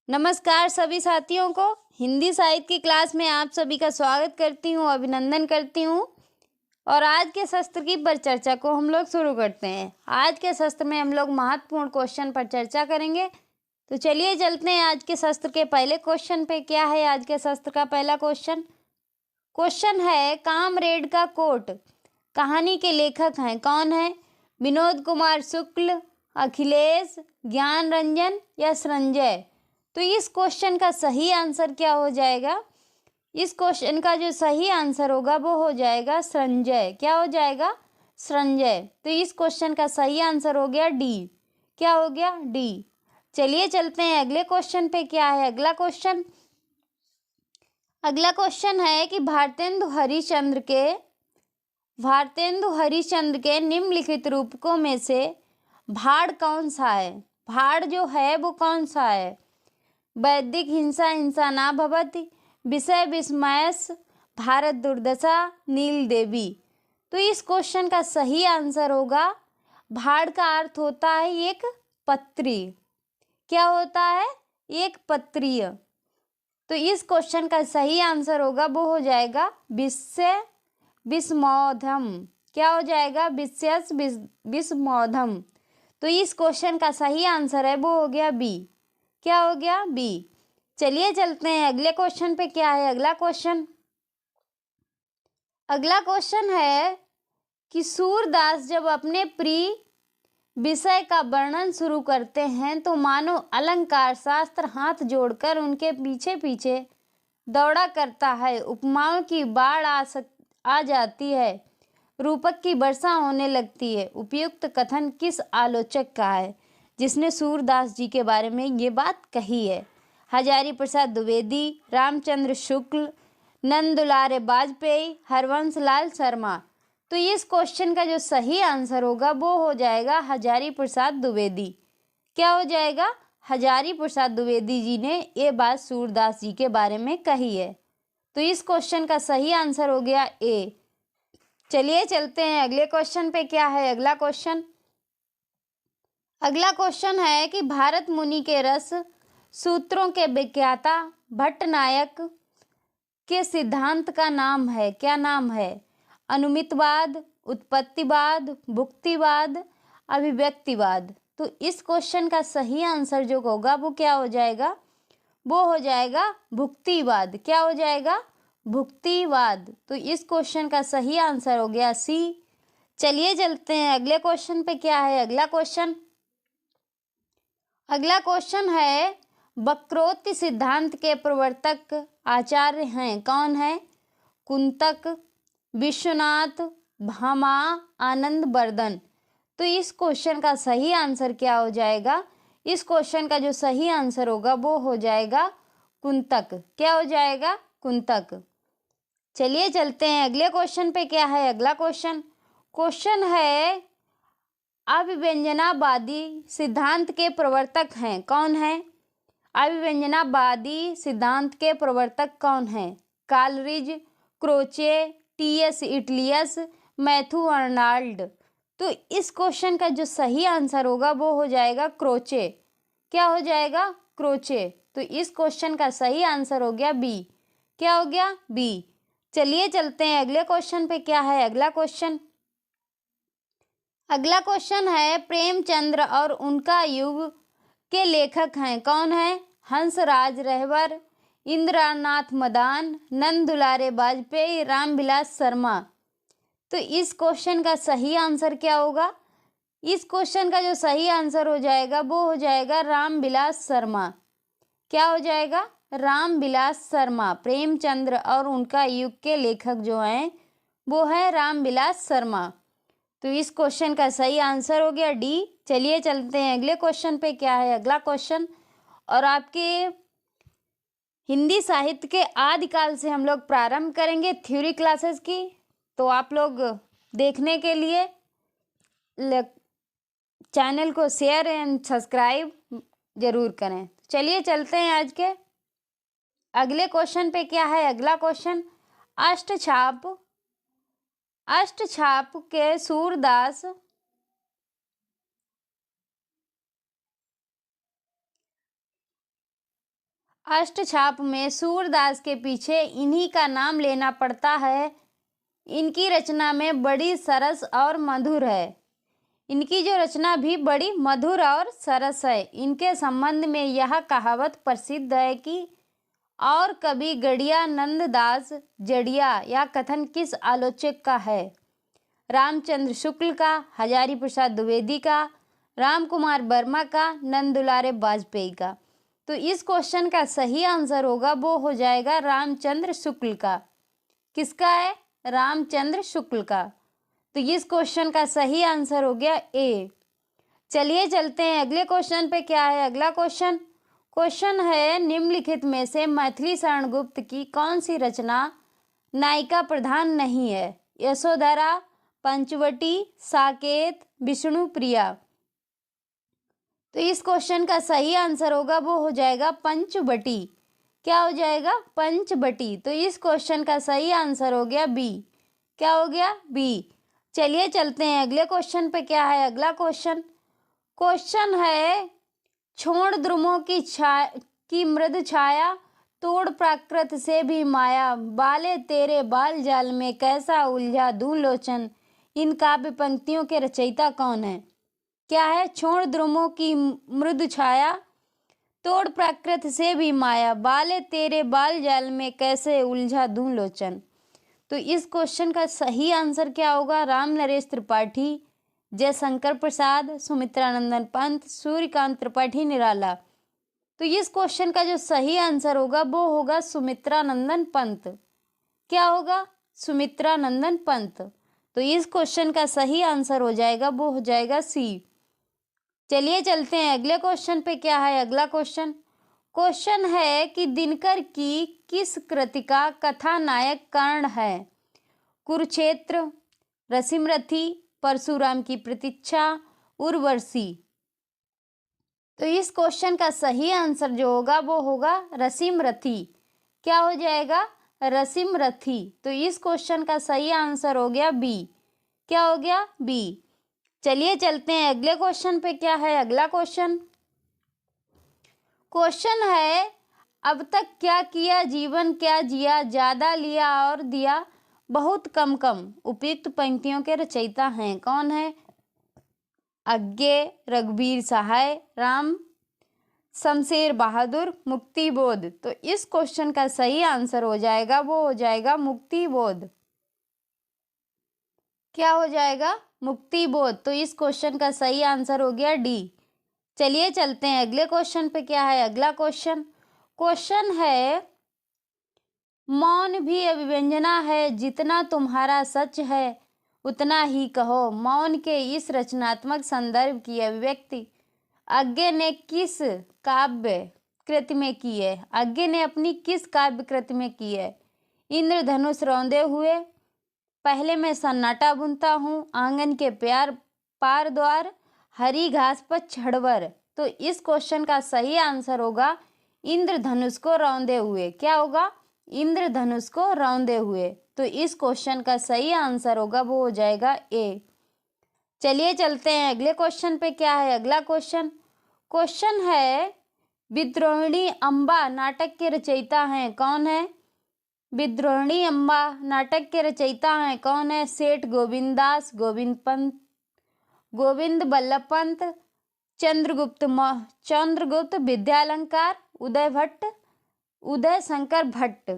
नमस्कार सभी साथियों को। हिंदी साहित्य की क्लास में आप सभी का स्वागत करती हूँ, अभिनंदन करती हूँ। और आज के शस्त्र की परिचर्चा को हम लोग शुरू करते हैं। आज के शस्त्र में हम लोग महत्वपूर्ण क्वेश्चन पर चर्चा करेंगे। तो चलिए चलते हैं आज के शस्त्र के पहले क्वेश्चन पे। क्या है आज के शस्त्र का पहला क्वेश्चन है कामरेड का कोट कहानी के लेखक हैं कौन है? विनोद कुमार शुक्ल, अखिलेश, ज्ञान रंजन या संजय? तो इस क्वेश्चन का सही आंसर क्या हो जाएगा? इस क्वेश्चन का जो सही आंसर होगा वो हो जाएगा संजय। क्या हो जाएगा? संजय। तो इस क्वेश्चन का सही आंसर हो गया डी। क्या हो गया? डी। चलिए चलते हैं अगले क्वेश्चन पे। क्या है अगला क्वेश्चन? अगला क्वेश्चन है कि भारतेंदु हरिश्चंद्र के निम्नलिखित रूपकों में से भाड़ कौन सा है? भाड़ जो है वो कौन सा है? वैदिक हिंसा हिंसा ना भवति, विषय विस्मयस, भारत दुर्दशा, नील देवी? तो इस क्वेश्चन का सही आंसर होगा भाड़ का अर्थ होता है एक पत्री। क्या होता है? एक पत्रीय। तो इस क्वेश्चन का सही आंसर होगा वो हो जाएगा विषय विस्मोधम। क्या हो जाएगा? विषयस विस्मोधम। तो इस क्वेश्चन का सही आंसर है वो हो गया बी। क्या हो गया? बी। चलिए चलते हैं अगले क्वेश्चन पे। क्या है अगला क्वेश्चन? अगला क्वेश्चन है कि सूरदास जब अपने प्रिय विषय का वर्णन शुरू करते हैं तो मानो अलंकार शास्त्र हाथ जोड़कर उनके पीछे पीछे दौड़ा करता है। उपमाओं की बाढ़ आ जाती है, रूपक की वर्षा होने लगती है। उपयुक्त कथन किस आलोचक का है जिसने सूरदास जी के बारे में ये बात कही है? हजारी प्रसाद द्विवेदी, रामचंद्र शुक्ल, नंदुलारे वाजपेयी, हरवंश लाल शर्मा? तो इस क्वेश्चन का जो सही आंसर होगा वो हो जाएगा हजारी प्रसाद द्विवेदी। क्या हो जाएगा? हजारी प्रसाद द्विवेदी जी ने ये बात सूरदास जी के बारे में कही है। तो इस क्वेश्चन का सही आंसर हो गया ए। चलिए चलते हैं अगले क्वेश्चन पे। क्या है अगला क्वेश्चन? अगला क्वेश्चन है कि भारत मुनि के रस सूत्रों के विख्याता भट्टनायक के सिद्धांत का नाम है। क्या नाम है? अनुमितवाद, उत्पत्तिवाद, भुक्तिवाद, अभिव्यक्तिवाद? तो इस क्वेश्चन का सही आंसर जो होगा वो क्या हो जाएगा? वो हो जाएगा भुक्तिवाद। क्या हो जाएगा? भुक्तिवाद। तो इस क्वेश्चन का सही आंसर हो गया सी। चलिए चलते हैं अगले क्वेश्चन पे। क्या है अगला क्वेश्चन? अगला क्वेश्चन है वक्रोक्ति सिद्धांत के प्रवर्तक आचार्य हैं कौन है? कुंतक, विश्वनाथ, भामा, आनंद वर्धन? तो इस क्वेश्चन का सही आंसर क्या हो जाएगा? इस क्वेश्चन का जो सही आंसर होगा वो हो जाएगा कुंतक। क्या हो जाएगा? कुंतक। चलिए चलते हैं अगले क्वेश्चन पे। क्या है अगला क्वेश्चन है अभिव्यंजनावादी सिद्धांत के प्रवर्तक हैं कौन है? अभिव्यंजनावादी सिद्धांत के प्रवर्तक कौन है? Coleridge, Croce, T S. इटलियस, मैथ्यू अर्नाल्ड? तो इस क्वेश्चन का जो सही आंसर होगा वो हो जाएगा क्रोचे। क्या हो जाएगा? क्रोचे। तो इस क्वेश्चन का सही आंसर हो गया बी। क्या हो गया? बी। चलिए चलते हैं अगले क्वेश्चन पे। क्या है अगला क्वेश्चन? अगला क्वेश्चन है प्रेमचंद्र और उनका युग के लेखक हैं कौन है? हंसराज रहबर, इंद्रनाथ मदान, नंद दुलारे वाजपेयी, रामविलास शर्मा? तो इस क्वेश्चन का सही आंसर क्या होगा? इस क्वेश्चन का जो सही आंसर हो जाएगा वो हो जाएगा रामविलास शर्मा। क्या हो जाएगा? रामविलास शर्मा। प्रेमचंद्र और उनका युग के लेखक जो हैं वो है रामविलास शर्मा। तो इस क्वेश्चन का सही आंसर हो गया डी। चलिए चलते हैं अगले क्वेश्चन पे। क्या है अगला क्वेश्चन? और आपके हिंदी साहित्य के आदिकाल से हम लोग प्रारंभ करेंगे थ्योरी क्लासेस की। तो आप लोग देखने के लिए चैनल को शेयर एंड सब्सक्राइब जरूर करें। चलिए चलते हैं आज के अगले क्वेश्चन पे। क्या है अगला क्वेश्चन? अष्टछाप के सूरदास अष्टछाप में सूरदास के पीछे इन्हीं का नाम लेना पड़ता है। इनकी रचना में बड़ी सरस और मधुर है। इनकी जो रचना भी बड़ी मधुर और सरस है। इनके संबंध में यह कहावत प्रसिद्ध है कि और कवि गड़िया नंददास जड़िया, यह कथन किस आलोचक का है? रामचंद्र शुक्ल का, हजारी प्रसाद द्विवेदी का, राम कुमार वर्मा का, नंदुलारे वाजपेयी का। तो इस क्वेश्चन का सही आंसर होगा वो हो जाएगा रामचंद्र शुक्ल का। किसका है? रामचंद्र शुक्ल का। तो इस क्वेश्चन का सही आंसर हो गया ए। चलिए चलते हैं अगले क्वेश्चन पे। क्या है अगला क्वेश्चन है निम्नलिखित में से मैथिली शरण गुप्त की कौन सी रचना नायिका प्रधान नहीं है? यशोधरा, पंचवटी, साकेत, विष्णु प्रिया। तो इस क्वेश्चन का सही आंसर होगा वो हो जाएगा पंचवटी। क्या हो जाएगा? पंचवटी। तो इस क्वेश्चन का सही आंसर हो गया बी। क्या हो गया? बी। चलिए चलते हैं अगले क्वेश्चन पे। क्या है अगला क्वेश्चन है छोड़ द्रुमों की मृद छाया, तोड़ प्राकृत से भी माया, बाले तेरे बाल जाल में कैसा उलझा दूं लोचन। इन काव्य पंक्तियों के रचयिता कौन है? क्या है? छोड़ द्रुमों की मृद छाया, तोड़ प्राकृत से भी माया, बाले तेरे बाल जाल में कैसे उलझा दूं लोचन। तो इस क्वेश्चन का सही आंसर क्या होगा? राम नरेश त्रिपाठी, जयशंकर प्रसाद, सुमित्रानंदन पंत, सूर्यकांत त्रिपाठी निराला। तो इस क्वेश्चन का जो सही आंसर होगा वो होगा सुमित्रानंदन पंत। क्या होगा? सुमित्रानंदन पंत। तो इस क्वेश्चन का सही आंसर हो जाएगा वो हो जाएगा सी। चलिए चलते हैं अगले क्वेश्चन पे। क्या है अगला क्वेश्चन है कि दिनकर की किस कृति का कथानायक कर्ण है? कुरुक्षेत्र, रसिमरथी, परशुराम की प्रतीक्षा, उर्वशी। तो इस क्वेश्चन का सही आंसर जो होगा वो होगा रसिमरथी। क्या हो जाएगा? रसिमरथी। तो इस क्वेश्चन का सही आंसर हो गया बी। क्या हो गया? बी। चलिए चलते हैं अगले क्वेश्चन पे। क्या है अगला क्वेश्चन है अब तक क्या किया जीवन क्या जिया, ज्यादा लिया और दिया बहुत कम कम। उपयुक्त पंक्तियों के रचयिता हैं कौन है? अज्ञे, रघुवीर सहाय, राम शमशेर बहादुर, मुक्तिबोध। तो इस क्वेश्चन का सही आंसर हो जाएगा वो हो जाएगा मुक्तिबोध। क्या हो जाएगा? मुक्तिबोध। तो इस क्वेश्चन का सही आंसर हो गया डी। चलिए चलते हैं अगले क्वेश्चन पे। क्या है अगला क्वेश्चन है मौन भी अभिव्यंजना है, जितना तुम्हारा सच है उतना ही कहो। मौन के इस रचनात्मक संदर्भ की अभिव्यक्ति अज्ञे ने किस काव्य कृति में की है? अज्ञे ने अपनी किस काव्य कृति में की है? इंद्रधनुष रौंदे हुए, पहले मैं सन्नाटा बुनता हूँ, आंगन के प्यार पार द्वार, हरी घास पर छड़वर। तो इस क्वेश्चन का सही आंसर होगा इंद्रधनुष को रौंदे हुए। क्या होगा? इंद्रधनुष को रौंदे हुए। तो इस क्वेश्चन का सही आंसर होगा वो हो जाएगा ए। चलिए चलते हैं अगले क्वेश्चन पे। क्या है अगला क्वेश्चन है विद्रोहिणी अम्बा नाटक के रचयिता हैं कौन है? विद्रोहिणी अम्बा नाटक के रचयिता हैं कौन है? सेठ गोविंददास, गोविंद बल्लभ पंत, चंद्रगुप्त विद्यालंकार, उदय शंकर भट्ट।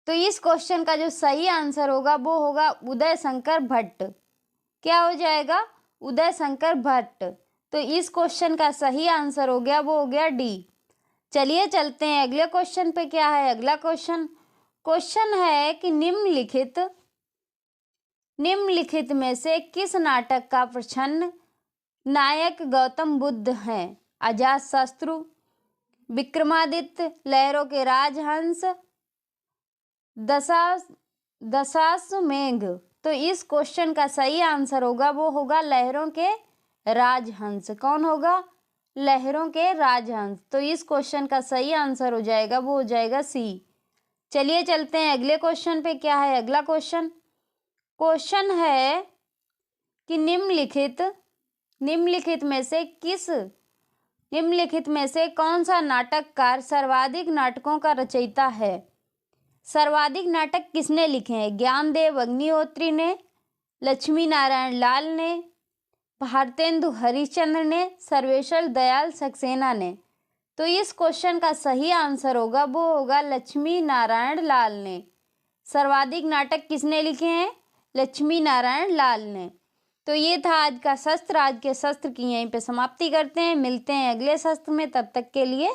तो इस क्वेश्चन का जो सही आंसर होगा वो होगा उदय शंकर भट्ट। क्या हो जाएगा? उदय शंकर भट्ट। तो इस क्वेश्चन का सही आंसर हो गया वो हो गया डी। चलिए चलते हैं अगले क्वेश्चन पे। क्या है अगला क्वेश्चन है कि निम्नलिखित में से किस नाटक का प्रछन्न नायक गौतम बुद्ध हैं? अजातशत्रु, विक्रमादित्य, लहरों के राजहंस, दशाश्वमेध। तो इस क्वेश्चन का सही आंसर होगा वो होगा लहरों के राजहंस। कौन होगा? लहरों के राजहंस। तो इस क्वेश्चन का सही आंसर हो जाएगा वो हो जाएगा सी। चलिए चलते हैं अगले क्वेश्चन पे। क्या है अगला क्वेश्चन है कि निम्नलिखित में से किस निम्नलिखित में से कौन सा नाटककार सर्वाधिक नाटकों का रचयिता है? सर्वाधिक नाटक किसने लिखे हैं? ज्ञानदेव अग्निहोत्री ने, लक्ष्मी नारायण लाल ने, भारतेंदु हरिश्चंद्र ने, सर्वेश्वर दयाल सक्सेना ने। तो इस क्वेश्चन का सही आंसर होगा, वो होगा लक्ष्मी नारायण लाल ने। सर्वाधिक नाटक किसने लिखे हैं? लक्ष्मी नारायण लाल ने। तो ये था आज का शस्त्र। आज के शस्त्र की यहीं पे समाप्ति करते हैं। मिलते हैं अगले शस्त्र में, तब तक के लिए